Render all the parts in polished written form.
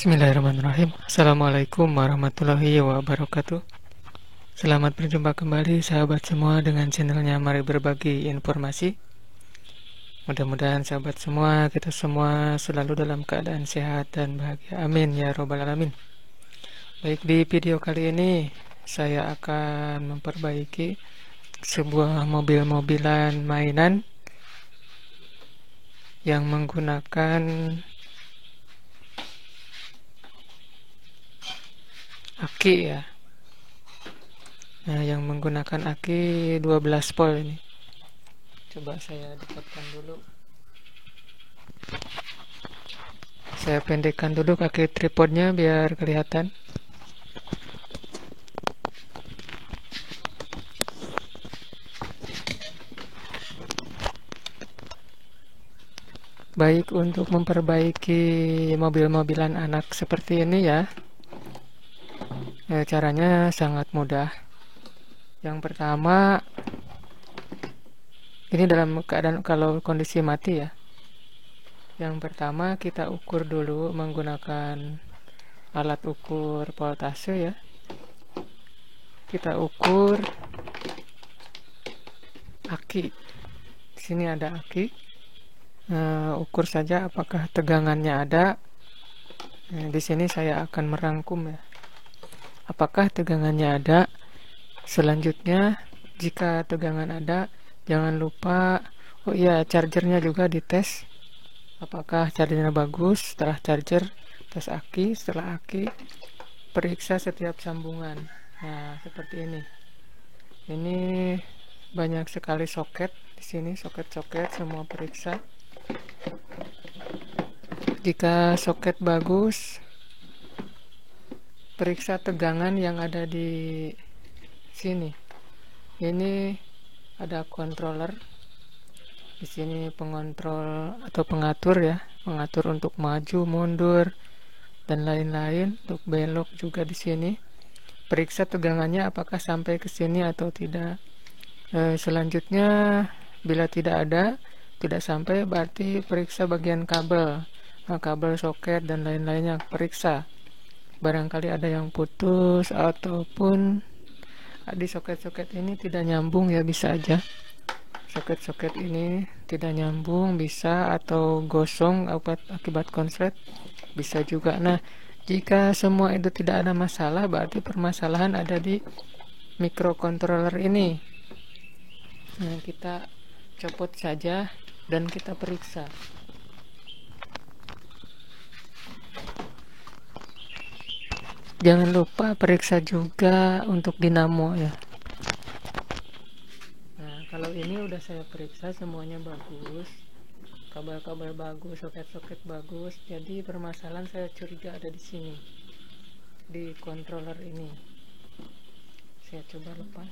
Bismillahirrahmanirrahim. Assalamualaikum warahmatullahi wabarakatuh. Selamat berjumpa kembali sahabat semua dengan channelnya Mari Berbagi Informasi. Mudah-mudahan sahabat semua, kita semua selalu dalam keadaan sehat dan bahagia. Amin ya robbal alamin. Baik, di video kali ini saya akan memperbaiki sebuah mobil-mobilan mainan yang menggunakan aki ya. Nah, yang menggunakan aki 12 volt ini. Coba saya dekatkan dulu. Saya pendekkan dulu kaki tripodnya biar kelihatan. Baik, untuk memperbaiki mobil-mobilan anak seperti ini ya, caranya sangat mudah. Yang pertama, ini dalam keadaan kalau kondisi mati ya. Yang pertama kita ukur dulu menggunakan alat ukur voltase ya. Kita ukur aki. Di sini ada aki. Ukur saja apakah tegangannya ada. Di sini saya akan merangkum ya. Apakah tegangannya ada? Selanjutnya, jika tegangan ada, jangan lupa, oh iya, chargernya juga dites. Apakah chargernya bagus? Setelah charger, tes aki. Setelah aki, periksa setiap sambungan. Nah, seperti ini. Ini banyak sekali soket di sini, soket-soket semua periksa. Jika soket bagus, periksa tegangan yang ada di sini. Ini ada controller. Di sini pengontrol atau pengatur ya, pengatur untuk maju, mundur dan lain-lain, untuk belok juga di sini. Periksa tegangannya apakah sampai ke sini atau tidak. Selanjutnya bila tidak ada, tidak sampai, berarti periksa bagian kabel. Kabel soket dan lain-lainnya periksa. Barangkali ada yang putus ataupun di soket-soket ini tidak nyambung ya, bisa aja soket-soket ini tidak nyambung, bisa, atau gosong akibat konslet, bisa juga. Nah, jika semua itu tidak ada masalah, berarti permasalahan ada di microcontroller ini. Nah, kita copot saja dan kita periksa. Jangan lupa periksa juga untuk dinamo ya. Nah, kalau ini udah saya periksa semuanya bagus, kabel-kabel bagus, soket-soket bagus. Jadi permasalahan saya curiga ada di sini, di controller ini. Saya coba lepas.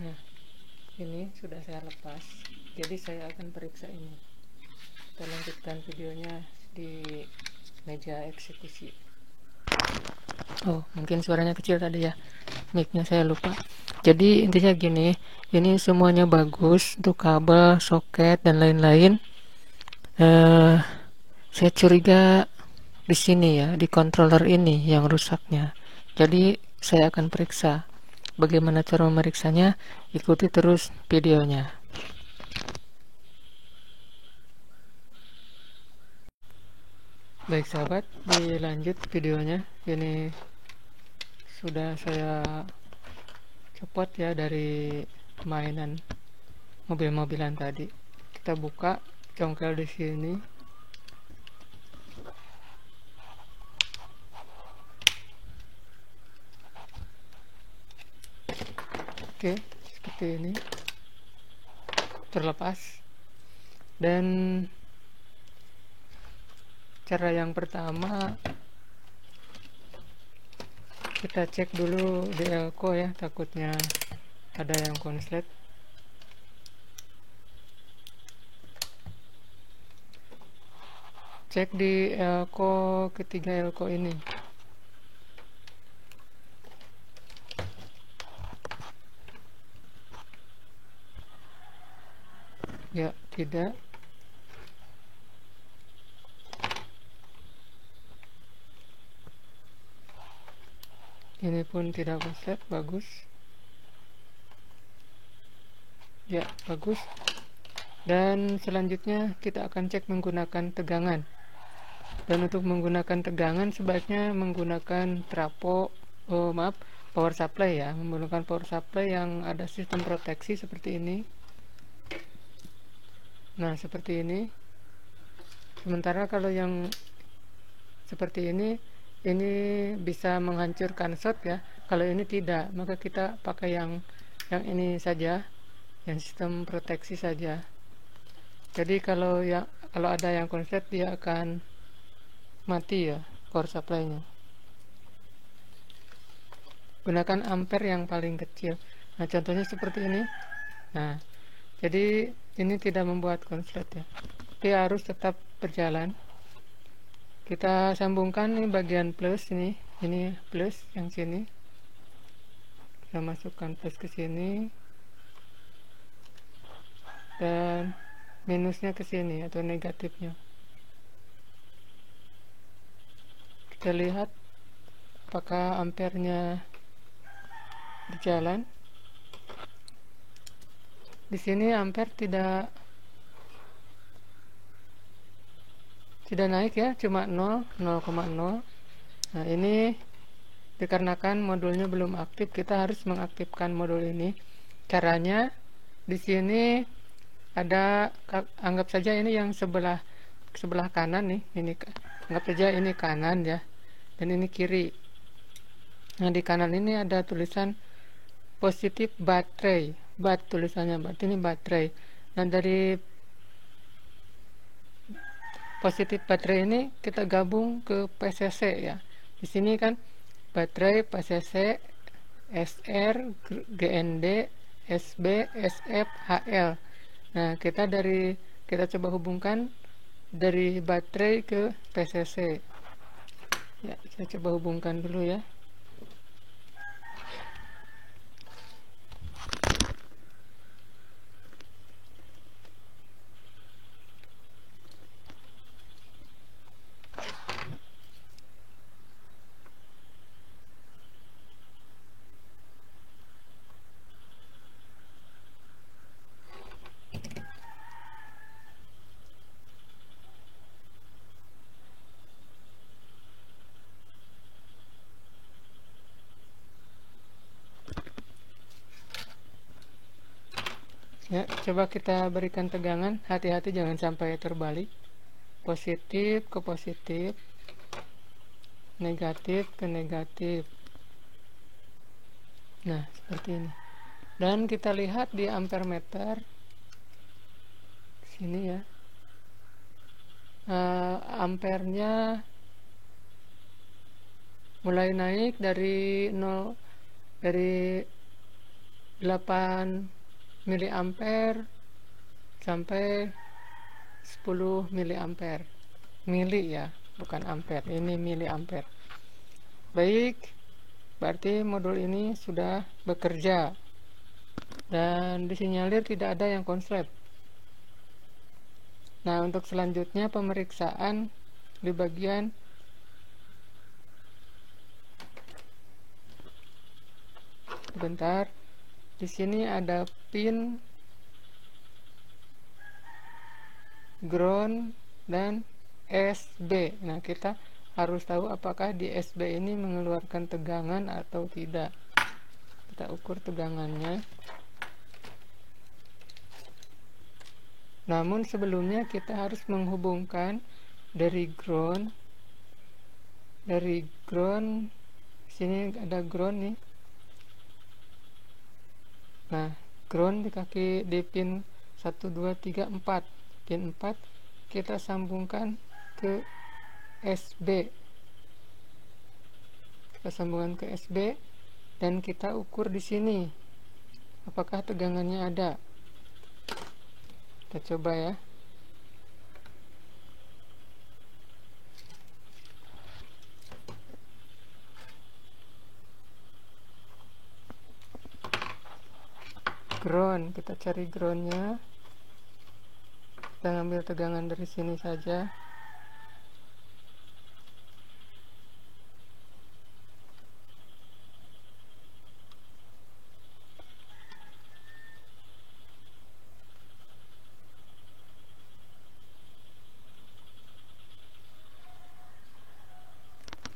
Nah, ini sudah saya lepas. Jadi saya akan periksa ini. Kita lanjutkan videonya di meja eksekusi. Oh, mungkin suaranya kecil tadi ya, mic-nya saya lupa. Jadi intinya gini, ini semuanya bagus untuk kabel, soket dan lain-lain. Saya curiga di sini ya, di controller ini yang rusaknya. Jadi saya akan periksa. Bagaimana cara memeriksanya? Ikuti terus videonya. Baik sahabat, dilanjut videonya. Ini sudah saya copot ya dari mainan mobil-mobilan tadi. Kita buka congkel di sini. Oke, seperti ini. Terlepas. Dan cara yang pertama, kita cek dulu di elko ya, takutnya ada yang konslet. Cek di elko, ketiga elko ini. Ya, tidak. Ini pun tidak konslet, bagus. Ya, bagus. Dan selanjutnya kita akan cek menggunakan tegangan. Dan untuk menggunakan tegangan sebaiknya menggunakan power supply ya, menggunakan power supply yang ada sistem proteksi seperti ini. Nah, seperti ini. Sementara kalau yang seperti ini bisa menghancurkan shot ya. Kalau ini tidak, maka kita pakai yang ini saja, yang sistem proteksi saja. Jadi kalau ada yang konslet dia akan mati ya power supply-nya. Gunakan ampere yang paling kecil. Nah, contohnya seperti ini. Nah, jadi ini tidak membuat konslet ya. Dia harus tetap berjalan. Kita sambungkan ini bagian plus ini plus yang sini. Kita masukkan plus ke sini dan minusnya ke sini atau negatifnya. Kita lihat apakah ampernya berjalan. Di sini ampere tidak naik ya, cuma 0,0. Nah, ini dikarenakan modulnya belum aktif, kita harus mengaktifkan modul ini. Caranya di sini ada, anggap saja ini yang sebelah kanan nih, ini anggap saja ini kanan ya, dan ini kiri. Nah, di kanan ini ada tulisan positif baterai, tulisannya, berarti ini baterai. Nah, dari positif baterai ini kita gabung ke PCC ya. Di sini kan baterai, PCC, SR, GND, SB, SF, HL. Nah, kita coba hubungkan dari baterai ke PCC. Ya, saya coba hubungkan dulu ya. Ya, coba kita berikan tegangan, hati-hati jangan sampai terbalik. Positif ke positif, negatif ke negatif. Nah, seperti ini. Dan kita lihat di ampere meter sini ya. Ampernya mulai naik dari 8 miliampere sampai 10 miliampere. Mili ya, bukan ampere. Ini miliampere. Baik, berarti modul ini sudah bekerja dan disinyalir tidak ada yang konslet. Nah, untuk selanjutnya pemeriksaan di bagian sebentar. Di sini ada pin ground dan SB. Nah, kita harus tahu apakah di SB ini mengeluarkan tegangan atau tidak. Kita ukur tegangannya. Namun sebelumnya kita harus menghubungkan dari ground. Sini ada ground nih. Nah, ground di pin 1, 2, 3, 4. Pin 4 kita sambungkan ke SB. Kita sambungkan ke SB dan kita ukur di sini apakah tegangannya ada. Kita coba ya. Ground, kita cari groundnya. Kita ngambil tegangan dari sini saja.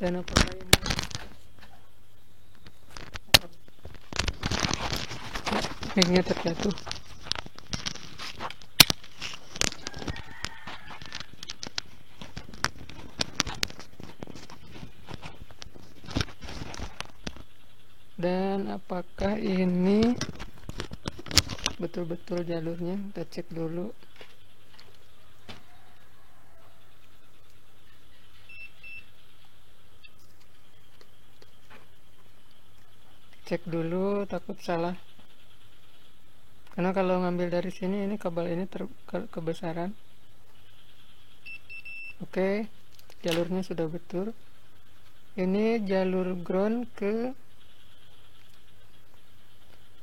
Dan apakah ini mic-nya terjatuh? Dan apakah ini betul-betul jalurnya? Kita cek dulu. Cek dulu, takut salah. Karena kalau ngambil dari sini, ini kabel ini kebesaran. Oke, jalurnya sudah betul. Ini jalur ground ke,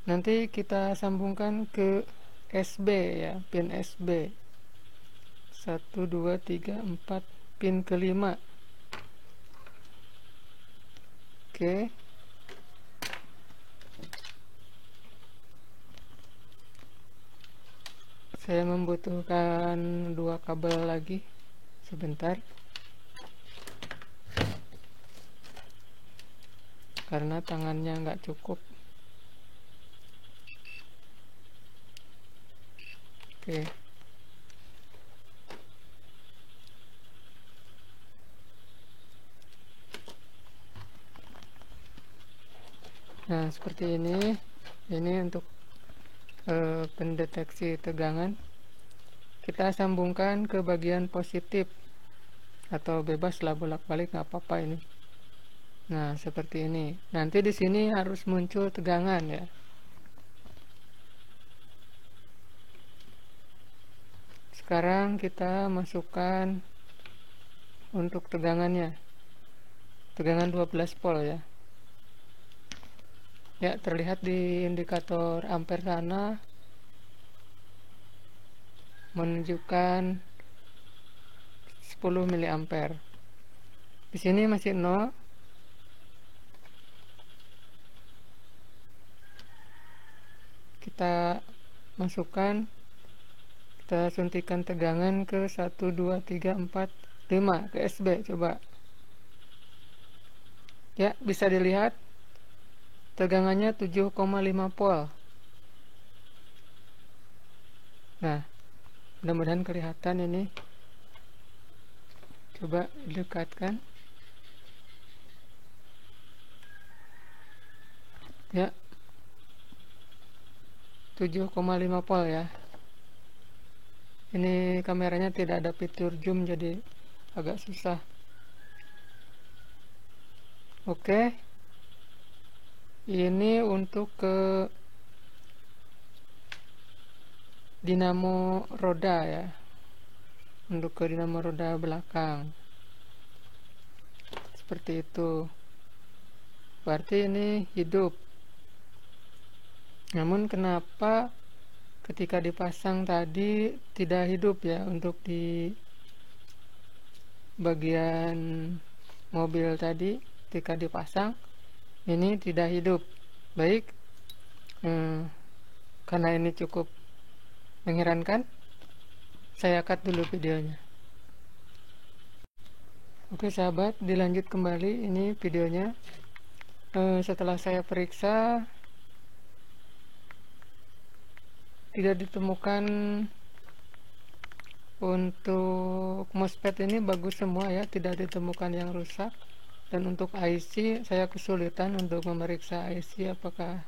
nanti kita sambungkan ke SB ya, pin SB 1, 2, 3, 4, pin kelima. Oke, saya membutuhkan 2 kabel lagi sebentar, karena tangannya nggak cukup. Oke, nah seperti ini untuk pendeteksi tegangan. Kita sambungkan ke bagian positif, atau bebas lah bolak-balik, nggak apa-apa ini. Nah seperti ini. Nanti di sini harus muncul tegangan ya. Sekarang kita masukkan untuk tegangannya, tegangan 12 volt ya. Ya, terlihat di indikator ampere sana menunjukkan 10 mA. Di sini masih 0. Kita masukkan, kita suntikan tegangan ke 1, 2, 3, 4, 5 ke SB. Coba ya, bisa dilihat tegangannya 7,5 volt. Nah, mudah-mudahan kelihatan ini. Coba dekatkan ya, 7,5 volt ya. Ini kameranya tidak ada fitur zoom, jadi agak susah. Oke, ini untuk ke dinamo roda ya, untuk ke dinamo roda belakang. Seperti itu. Berarti ini hidup. Namun kenapa ketika dipasang tadi tidak hidup ya, untuk di bagian mobil tadi ketika dipasang ini tidak hidup. Baik, karena ini cukup mengherankan, saya cut dulu videonya. Oke sahabat, dilanjut kembali ini videonya. Setelah saya periksa, tidak ditemukan, untuk MOSFET ini bagus semua ya, tidak ditemukan yang rusak. Dan untuk IC saya kesulitan untuk memeriksa IC apakah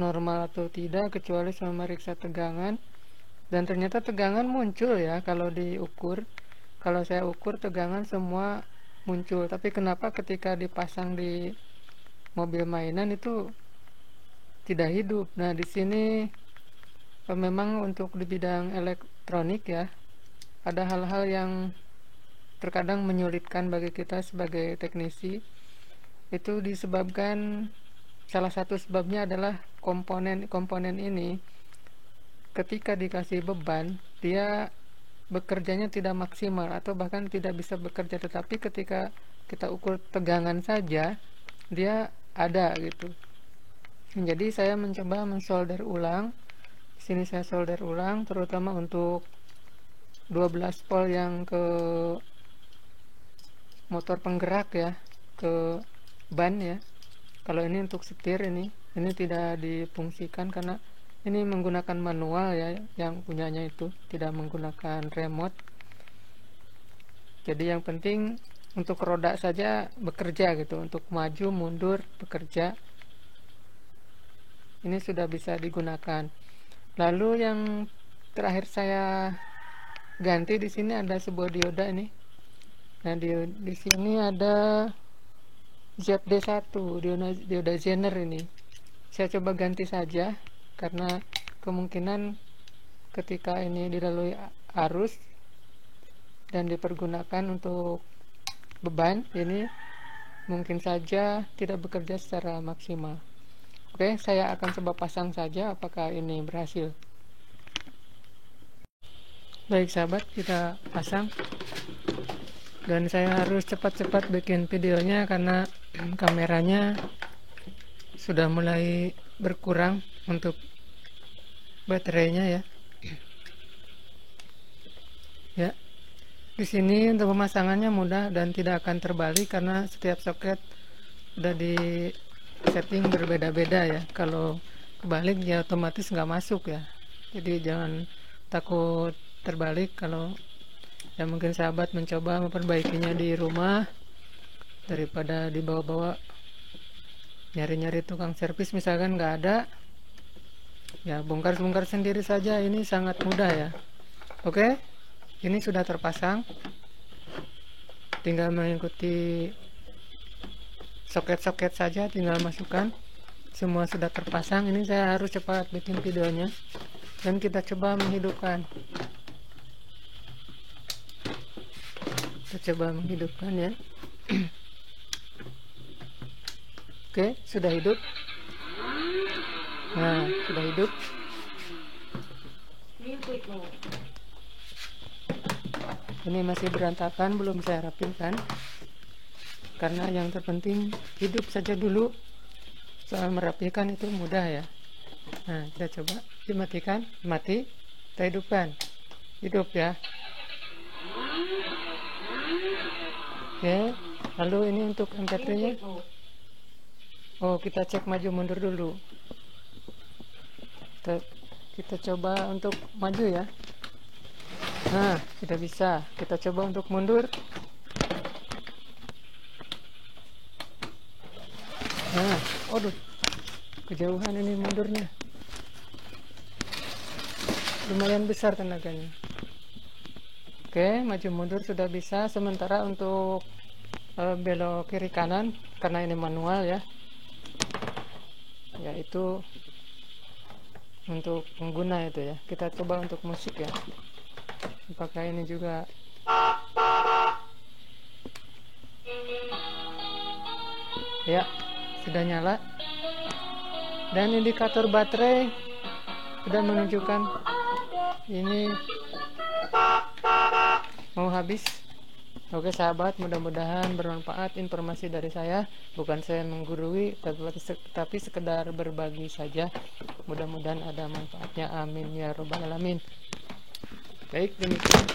normal atau tidak, kecuali saya memeriksa tegangan. Dan ternyata tegangan muncul ya kalau diukur. Kalau saya ukur tegangan semua muncul, tapi kenapa ketika dipasang di mobil mainan itu tidak hidup? Nah di sini memang untuk di bidang elektronik ya, ada hal-hal yang terkadang menyulitkan bagi kita sebagai teknisi. Itu disebabkan, salah satu sebabnya adalah komponen ini ketika dikasih beban, dia bekerjanya tidak maksimal atau bahkan tidak bisa bekerja, tetapi ketika kita ukur tegangan saja dia ada gitu. Jadi saya mencoba mensolder ulang. Di sini saya solder ulang terutama untuk 12 volt yang ke motor penggerak ya, ke ban ya. Kalau ini untuk setir, ini tidak difungsikan karena ini menggunakan manual ya, yang punyanya itu tidak menggunakan remote. Jadi yang penting untuk roda saja bekerja gitu, untuk maju mundur bekerja. Ini sudah bisa digunakan. Lalu yang terakhir saya ganti di sini ada sebuah dioda ini. Nah di sini ada ZD1 dioda Zener ini. Saya coba ganti saja karena kemungkinan ketika ini dilalui arus dan dipergunakan untuk beban, ini mungkin saja tidak bekerja secara maksimal. Oke, saya akan coba pasang saja apakah ini berhasil. Baik sahabat, kita pasang. Dan saya harus cepat-cepat bikin videonya karena kameranya sudah mulai berkurang untuk baterainya ya. Ya. Di sini untuk pemasangannya mudah dan tidak akan terbalik karena setiap soket sudah di setting berbeda-beda ya. Kalau kebalik ya otomatis nggak masuk ya. Jadi jangan takut terbalik. Kalau ya mungkin sahabat mencoba memperbaikinya di rumah daripada dibawa-bawa nyari-nyari tukang servis misalkan nggak ada, ya bongkar-bongkar sendiri saja. Ini sangat mudah ya. Oke, ini sudah terpasang, tinggal mengikuti soket-soket saja, tinggal masukkan. Semua sudah terpasang. Ini saya harus cepat bikin videonya dan kita coba menghidupkan. Kita coba menghidupkan ya. Oke, sudah hidup. Nah, sudah hidup. Ini masih berantakan, belum saya rapinkan. Karena yang terpenting hidup saja dulu. Soal merapikan itu mudah ya. Nah, kita coba dimatikan, mati, kita hidupkan. Hidup ya. Oke, lalu ini untuk MP3-nya. Oh, kita cek maju mundur dulu. Kita coba untuk maju ya. Nah, sudah bisa. Kita coba untuk mundur. Nah, aduh, kejauhan ini mundurnya. Lumayan besar tenaganya. Oke, maju mundur sudah bisa. Sementara untuk belok kiri kanan, karena ini manual ya, yaitu untuk pengguna itu ya. Kita coba untuk musik ya. Apakah ini juga ya, sudah nyala. Dan indikator baterai sudah menunjukkan ini mau habis. Oke sahabat, mudah-mudahan bermanfaat informasi dari saya. Bukan saya menggurui, tapi sekedar berbagi saja. Mudah-mudahan ada manfaatnya. Amin ya robbal alamin. Baik, demikian.